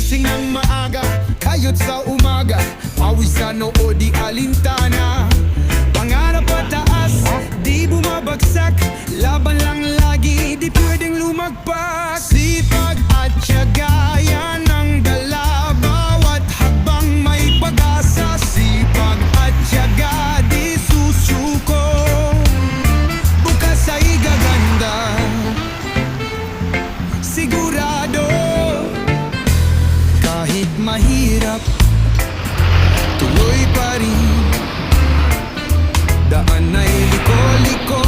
Gising ng maaga, kayod sa umaga, pawisan o di alintana. Pangarap pataas, di bumabagsak, laban lang lagi, di pwedeng lumagpak. Sipag at tiyaga, yan ang dala, bawat habang may pag-asa. Sipag at tiyaga, di susuko, bukas ay gaganda. Sigurado, kahit mahirap, tuloy pa rin. Daan ay liko-liko,